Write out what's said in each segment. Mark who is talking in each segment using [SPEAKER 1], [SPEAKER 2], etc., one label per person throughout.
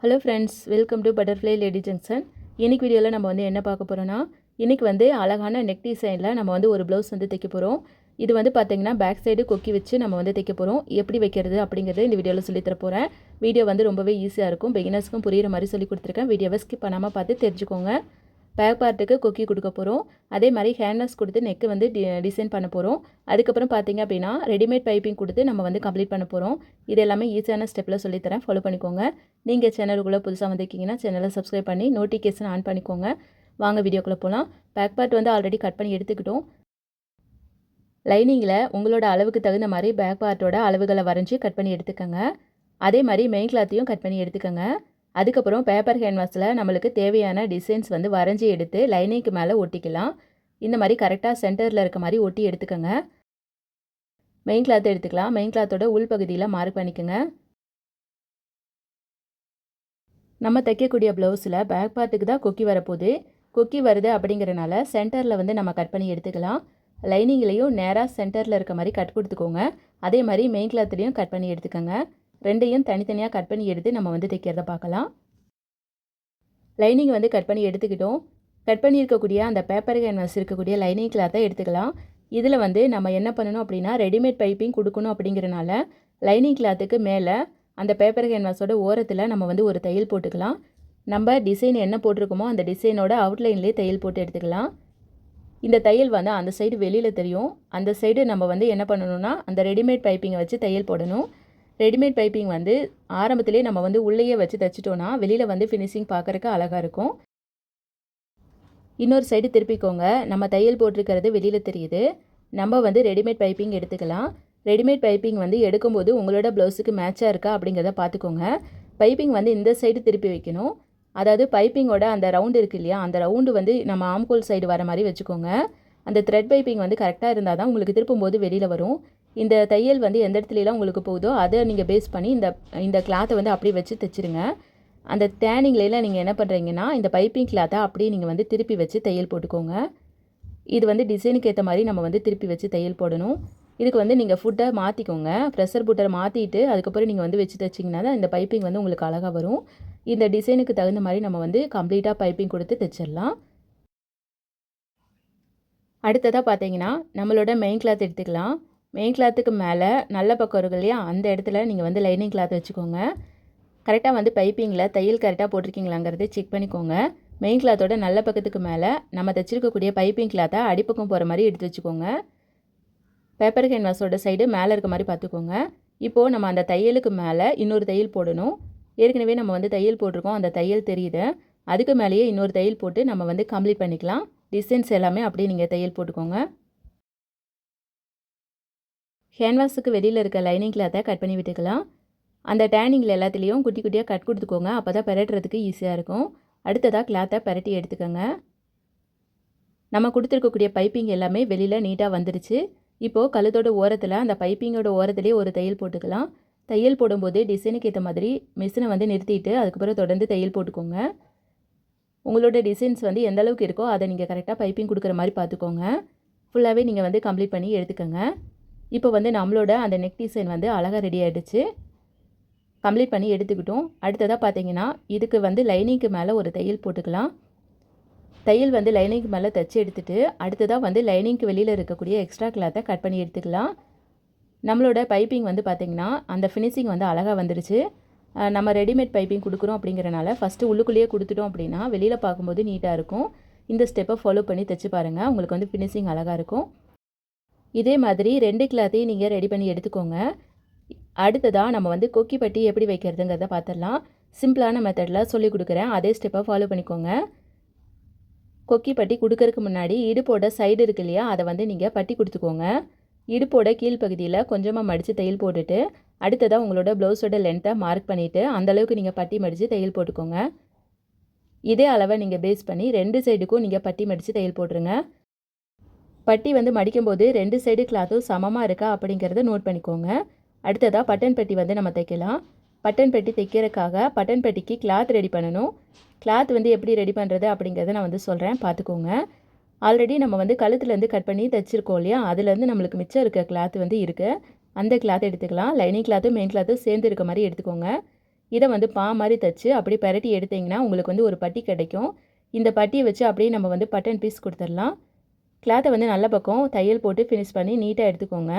[SPEAKER 1] Hello friends, welcome to butterfly lady junction. இன்னைக்கு வீடியோவில் நம்ம வந்து என்ன பார்க்க போகிறோன்னா, இன்றைக்கி வந்து அழகான நெக் டிசைனில் நம்ம வந்து ஒரு ப்ளவுஸ் வந்து தைக்க போகிறோம். இது வந்து பார்த்திங்கன்னா பேக் சைடு கொக்கி வச்சு நம்ம வந்து தைக்க போகிறோம். எப்படி வைக்கிறது அப்படிங்கிறது இந்த வீடியோவில் சொல்லித்தர போகிறேன். வீடியோ வந்து ரொம்பவே ஈஸியாக இருக்கும். பிகினர்ஸ்க்கும் புரிகிற மாதிரி சொல்லி கொடுத்துருக்கேன். வீடியோவை ஸ்கிப் பண்ணாமல் பார்த்து தெரிஞ்சுக்கோங்க. பேக் பார்ட்டுக்கு கொக்கி கொடுக்க போகிறோம். அதே மாதிரி ஹேண்ட்லஸ் கொடுத்து நெக்கு வந்து டிசைன் பண்ண போகிறோம். அதுக்கப்புறம் பார்த்திங்க அப்படின்னா ரெடிமேட் பைப்பிங் கொடுத்து நம்ம வந்து கம்ப்ளீட் பண்ண போகிறோம். இது எல்லாமே ஈஸியான ஸ்டெப்பில் சொல்லித்தரேன், ஃபாலோ பண்ணிக்கோங்க. நீங்கள் சேனலுக்குள்ளே புதுசாக வந்திருக்கீங்கன்னா சேனலை சப்ஸ்கிரைப் பண்ணி நோட்டிஃபிகேஷன் ஆன் பண்ணிக்கோங்க. வாங்க வீடியோக்குள்ளே போகலாம். பேக் பார்ட் வந்து ஆல்ரெடி கட் பண்ணி எடுத்துக்கிட்டோம். லைனிங்கில் உங்களோட அளவுக்கு தகுந்த மாதிரி பேக் பார்ட்டோட அளவுகளை வரைஞ்சி கட் பண்ணி எடுத்துக்கோங்க. அதே மாதிரி மெயின் கிளாத்தையும் கட் பண்ணி எடுத்துக்கோங்க. அதுக்கப்புறம் பேப்பர் கேன்வாஸில் நம்மளுக்கு தேவையான டிசைன்ஸ் வந்து வரைஞ்சி எடுத்து லைனிங்க்கு மேலே ஒட்டிக்கலாம். இந்த மாதிரி கரெக்டாக சென்டரில் இருக்க மாதிரி ஒட்டி எடுத்துக்கோங்க. மெயின் கிளாத்தை எடுத்துக்கலாம். மெயின் கிளாத்தோட உள்பகுதியில் மார்க் பண்ணிக்கோங்க. நம்ம தைக்கக்கூடிய ப்ளவுஸில் பேக் பார்ட்டுக்கு தான் கொக்கி வரப்போகுது. கொக்கி வருது அப்படிங்கிறனால சென்டரில் வந்து நம்ம கட் பண்ணி எடுத்துக்கலாம். லைனிங்லேயும் நேராக சென்டரில் இருக்க மாதிரி கட் கொடுத்துக்கோங்க. அதே மாதிரி மெயின் கிளாத்துலேயும் கட் பண்ணி எடுத்துக்கோங்க. ரெண்டையும் தனித்தனியாக கட் பண்ணி எடுத்து நம்ம வந்து தைக்கிறத பார்க்கலாம். லைனிங் வந்து கட் பண்ணி எடுத்துக்கிட்டோம். கட் பண்ணியிருக்கக்கூடிய அந்த பேப்பர் கேன்வாஸ் இருக்கக்கூடிய லைனிங் கிளாத்தை எடுத்துக்கலாம். இதில் வந்து நம்ம என்ன பண்ணணும் அப்படின்னா ரெடிமேட் பைப்பிங் கொடுக்கணும் அப்படிங்கிறனால லைனிங் கிளாத்துக்கு மேலே அந்த பேப்பர் கேன்வாஸோட ஓரத்தில் நம்ம வந்து ஒரு தையல் போட்டுக்கலாம். நம்ம டிசைன் என்ன போட்டிருக்கோமோ அந்த டிசைனோட அவுட்லைன்லேயே தையல் போட்டு எடுத்துக்கலாம். இந்த தையல் வந்து அந்த சைடு வெளியில் தெரியும். அந்த சைடு நம்ம வந்து என்ன பண்ணணும்னா அந்த ரெடிமேட் பைப்பிங்கை வச்சு தையல் போடணும். ரெடிமேட் பைப்பிங் வந்து ஆரம்பத்திலே நம்ம வந்து உள்ளேயே வச்சு தைச்சிட்டோன்னா வெளியில் வந்து ஃபினிஷிங் பார்க்குறக்கு அழகாக இருக்கும். இன்னொரு சைடு திருப்பிக்கோங்க. நம்ம தையல் போட்டிருக்கிறது வெளியில் தெரியுது. நம்ம வந்து ரெடிமேட் பைப்பிங் எடுத்துக்கலாம். ரெடிமேட் பைப்பிங் வந்து எடுக்கும்போது உங்களோட ப்ளவுஸுக்கு மேட்சாக இருக்கா அப்படிங்கிறத பார்த்துக்கோங்க. பைப்பிங் வந்து இந்த சைடு திருப்பி வைக்கணும். அதாவது பைப்பிங்கோட அந்த ரவுண்டு இருக்குது இல்லையா, அந்த ரவுண்டு வந்து நம்ம ஆம்கோல் சைடு வர மாதிரி வச்சுக்கோங்க. அந்த த்ரெட் பைப்பிங் வந்து கரெக்டாக இருந்தால் தான் உங்களுக்கு திருப்பும்போது வெளியில் வரும். இந்த தையல் வந்து எந்த இடத்துலலாம் உங்களுக்கு போகுதோ அதை நீங்கள் பேஸ் பண்ணி இந்த கிளாத்தை வந்து அப்படியே வச்சு தைச்சிருங்க. அந்த டேனிங்லாம் நீங்கள் என்ன பண்ணுறீங்கன்னா இந்த பைப்பிங் கிளாத்தை அப்படியே நீங்கள் வந்து திருப்பி வச்சு தையல் போட்டுக்கோங்க. இது வந்து டிசைனுக்கு ஏற்ற மாதிரி நம்ம வந்து திருப்பி வச்சு தையல் போடணும். இதுக்கு வந்து நீங்கள் ஃபுட்டை மாற்றிக்கோங்க. ப்ரெஷர் புட்டரை மாற்றிட்டு அதுக்கப்புறம் நீங்கள் வந்து வச்சு தைச்சிங்கன்னா தான் இந்த பைப்பிங் வந்து உங்களுக்கு அழகாக வரும். இந்த டிசைனுக்கு தகுந்த மாதிரி நம்ம வந்து கம்ப்ளீட்டாக பைப்பிங் கொடுத்து தைச்சிடலாம். அடுத்ததாக பார்த்தீங்கன்னா நம்மளோட மெயின் கிளாத் எடுத்துக்கலாம். மெயின் கிளாத்துக்கு மேலே நல்ல பக்கம் இருக்கு இல்லையா, அந்த இடத்துல நீங்கள் வந்து லைனிங் கிளாத் வச்சுக்கோங்க. கரெக்டாக வந்து பைப்பிங்கில் தையல் கரெக்டாக போட்டிருக்கீங்களாங்கிறத செக் பண்ணிக்கோங்க. மெயின் கிளாத்தோட நல்ல பக்கத்துக்கு மேலே நம்ம தைச்சிருக்கக்கூடிய பைப்பிங் கிளாத்தை அடிப்பக்கம் போகிற மாதிரி எடுத்து வச்சுக்கோங்க. பேப்பர் கேன்வாஸோட சைடு மேலே இருக்க மாதிரி பார்த்துக்கோங்க. இப்போது நம்ம அந்த தையலுக்கு மேலே இன்னொரு தையல் போடணும். ஏற்கனவே நம்ம வந்து தையல் போட்டிருக்கோம், அந்த தையல் தெரியுது. அதுக்கு மேலேயே இன்னொரு தையல் போட்டு நம்ம வந்து கம்ப்ளீட் பண்ணிக்கலாம். டிசைன்ஸ் எல்லாமே அப்படியே நீங்கள் தையல் போட்டுக்கோங்க. கேன்வாஸுக்கு வெளியில் இருக்க லைனிங் கிளாத்தை கட் பண்ணி விட்டுக்கலாம். அந்த டேனிங்கில் எல்லாத்துலேயும் குட்டி குட்டியாக கட் கொடுத்துக்கோங்க. அப்போ தான் பெரட்டுறதுக்கு ஈஸியாக இருக்கும். அடுத்ததாக கிளாத்தை பெரட்டி எடுத்துக்கோங்க. நம்ம கொடுத்துருக்கக்கூடிய பைப்பிங் எல்லாமே வெளியில் நீட்டாக வந்துருச்சு. இப்போது கழுத்தோட ஓரத்தில் அந்த பைப்பிங்கோட ஓரத்துலேயே ஒரு தையல் போட்டுக்கலாம். தையல் போடும்போது டிசைனுக்கு ஏற்ற மாதிரி மிஷினை வந்து நிறுத்திட்டு அதுக்கப்புறம் தொடர்ந்து தையல் போட்டுக்கோங்க. உங்களோட டிசைன்ஸ் வந்து எந்த அளவுக்கு இருக்கோ அதை நீங்கள் கரெக்டாக பைப்பிங் கொடுக்குற மாதிரி பார்த்துக்கோங்க. ஃபுல்லாகவே நீங்கள் வந்து கம்ப்ளீட் பண்ணி எடுத்துக்கோங்க. இப்போ வந்து நம்மளோட அந்த நெக் டிசைன் வந்து அழகாக ரெடி ஆகிடுச்சு. கம்ப்ளீட் பண்ணி எடுத்துக்கிட்டோம். அடுத்ததாக பார்த்தீங்கன்னா இதுக்கு வந்து லைனிங்க்கு மேலே ஒரு தையல் போட்டுக்கலாம். தையல் வந்து லைனிங்க்கு மேலே தைச்சி எடுத்துகிட்டு அடுத்ததாக வந்து லைனிங்க்கு வெளியில் இருக்கக்கூடிய எக்ஸ்ட்ரா கிளாத்தை கட் பண்ணி எடுத்துக்கலாம். நம்மளோட பைப்பிங் வந்து பார்த்திங்கன்னா அந்த ஃபினிஷிங் வந்து அழகாக வந்துடுச்சு. நம்ம ரெடிமேட் பைப்பிங் கொடுக்குறோம் அப்படிங்கிறனால ஃபஸ்ட்டு உள்ளுக்குள்ளேயே கொடுத்துட்டோம் அப்படின்னா வெளியில் பார்க்கும்போது நீட்டாக இருக்கும். இந்த ஸ்டெப்பை ஃபாலோ பண்ணி தைச்சி பாருங்கள். உங்களுக்கு வந்து ஃபினிஷிங் அழகாக இருக்கும். இதே மாதிரி 2 கிளாத்தையும் நீங்கள் ரெடி பண்ணி எடுத்துக்கோங்க. அடுத்ததாக நம்ம வந்து கொக்கி பட்டி எப்படி வைக்கிறதுங்கிறத பார்த்துடலாம். சிம்பிளான மெத்தடில் சொல்லிக் கொடுக்குறேன், அதே ஸ்டெப்பை ஃபாலோ பண்ணிக்கோங்க. கொக்கி பட்டி கொடுக்கறதுக்கு முன்னாடி இடுப்போட சைடு இருக்கு இல்லையா, அதை வந்து நீங்கள் பட்டி கொடுத்துக்கோங்க. இடுப்போட கீழ்ப்பகுதியில் கொஞ்சமாக மடித்து தையல் போட்டுட்டு அடுத்ததாக உங்களோட ப்ளவுஸோட லென்த்தை மார்க் பண்ணிவிட்டு அந்தளவுக்கு நீங்கள் பட்டி மடித்து தையல் போட்டுக்கோங்க. இதே அளவை நீங்கள் பேஸ் பண்ணி 2 சைடுக்கும் நீங்கள் பட்டி மடித்து தையல் போட்டுருங்க. பட்டி வந்து மடிக்கும்போது 2 சைடு கிளாத்தும் சமமாக இருக்கா அப்படிங்கிறத நோட் பண்ணிக்கோங்க. அடுத்ததாக பட்டன் பெட்டி வந்து நம்ம தைக்கலாம். பட்டன் பெட்டி தைக்கிறதுக்காக பட்டன் பெட்டிக்கு கிளாத் ரெடி பண்ணணும். கிளாத் வந்து எப்படி ரெடி பண்ணுறது அப்படிங்கிறத நான் வந்து சொல்கிறேன், பார்த்துக்கோங்க. ஆல்ரெடி நம்ம வந்து கழுத்துலேருந்து கட் பண்ணி தைச்சிருக்கோம் இல்லையா, அதுலேருந்து நம்மளுக்கு மிச்சம் இருக்க கிளாத் வந்து இருக்குது. அந்த கிளாத் எடுத்துக்கலாம். லைனிங் கிளாத்தும் மெயின் கிளாத்தும் சேர்ந்து இருக்க மாதிரி எடுத்துக்கோங்க. இதை வந்து பா மாதிரி தைச்சு அப்படியே பெரட்டி எடுத்தீங்கன்னா உங்களுக்கு வந்து ஒரு பட்டி கிடைக்கும். இந்த பட்டியை வச்சு அப்படியே நம்ம வந்து பட்டன் பீஸ் கொடுத்துடலாம். கிளாத்தை வந்து நல்ல பக்கம் தையல் போட்டு ஃபினிஷ் பண்ணி நீட்டாக எடுத்துக்கோங்க.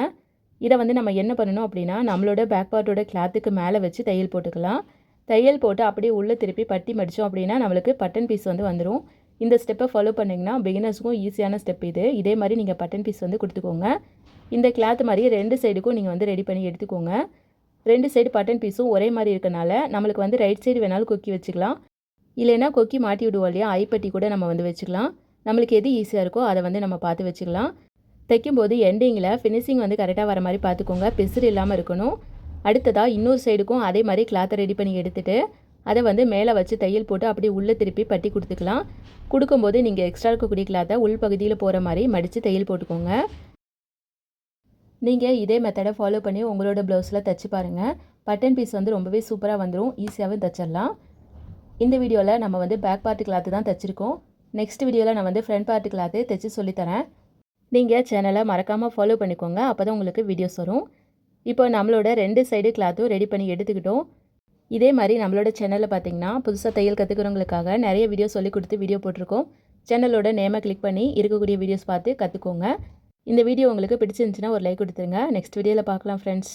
[SPEAKER 1] இதை வந்து நம்ம என்ன பண்ணணும் அப்படின்னா நம்மளோட பேக் பார்ட்டோட கிளாத்துக்கு மேலே வச்சு தையல் போட்டுக்கலாம். தையல் போட்டு அப்படியே உள்ளே திருப்பி பட்டி மடித்தோம் அப்படின்னா நம்மளுக்கு பட்டன் பீஸ் வந்து வந்துடும். இந்த ஸ்டெப்பை ஃபாலோ பண்ணிங்கன்னா பிகினர்ஸுக்கும் ஈஸியான ஸ்டெப் இது. இதே மாதிரி நீங்கள் பட்டன் பீஸ் வந்து கொடுத்துக்கோங்க. இந்த கிளாத் மாதிரி 2 சைடுக்கும் நீங்கள் வந்து ரெடி பண்ணி எடுத்துக்கோங்க. 2 சைடு பட்டன் பீஸும் ஒரே மாதிரி இருக்கனால நம்மளுக்கு வந்து ரைட் சைடு வேணாலும் கொக்கி வச்சுக்கலாம். இல்லைன்னா கொக்கி மாட்டி விடுவோம் இல்லையா, ஐப்பட்டி கூட நம்ம வந்து வச்சுக்கலாம். நம்மளுக்கு எது ஈஸியாக இருக்கோ அதை வந்து நம்ம பார்த்து வச்சுக்கலாம். தைக்கும்போது எண்டிங்கில் ஃபினிஷிங் வந்து கரெக்டாக வர மாதிரி பார்த்துக்கோங்க. பிசுறு இல்லாமல் இருக்கணும். அடுத்ததாக இன்னொரு சைடுக்கும் அதே மாதிரி கிளாத்தை ரெடி பண்ணி எடுத்துகிட்டு அதை வந்து மேலே வச்சு தையல் போட்டு அப்படியே உள்ளே திருப்பி பட்டி கொடுத்துக்கலாம். கொடுக்கும்போது நீங்கள் எக்ஸ்ட்ரா இருக்கக்கூடிய கிளாத்தை உள் பகுதியில் போகிற மாதிரி மடித்து தையல் போட்டுக்கோங்க. நீங்கள் இதே மெத்தடை ஃபாலோ பண்ணி உங்களோட ப்ளவுஸில் தைச்சி பாருங்கள். பட்டன் பீஸ் வந்து ரொம்பவே சூப்பராக வந்துடும். ஈஸியாகவும் தைச்சிடலாம். இந்த வீடியோவில் நம்ம வந்து பேக் பார்ட்டு கிளாத்து தான் தைச்சிருக்கோம். நெக்ஸ்ட் வீடியோவில் நான் வந்து ஃப்ரண்ட் பார்ட்டு கிளாத்து தைச்சி சொல்லித்தரேன். நீங்கள் சேனலை மறக்காமல் ஃபாலோ பண்ணிக்கோங்க. அப்போ தான் உங்களுக்கு வீடியோஸ் வரும். இப்போ நம்மளோட 2 சைடு கிளாத்தும் ரெடி பண்ணி எடுத்துக்கிட்டோம். இதே மாதிரி நம்மளோட சேனலில் பார்த்தீங்கன்னா புதுசாக தையல் கற்றுக்கிறவங்களுக்காக நிறைய வீடியோ சொல்லி கொடுத்து வீடியோ போட்டிருக்கோம். சேனலோட நேமை கிளிக் பண்ணி இருக்கக்கூடிய வீடியோஸ் பார்த்து கற்றுக்கோங்க. இந்த வீடியோ உங்களுக்கு பிடிச்சிருந்துச்சுன்னா ஒரு லைக் கொடுத்துருங்க. நெக்ஸ்ட் வீடியோவில் பார்க்கலாம் ஃப்ரெண்ட்ஸ்.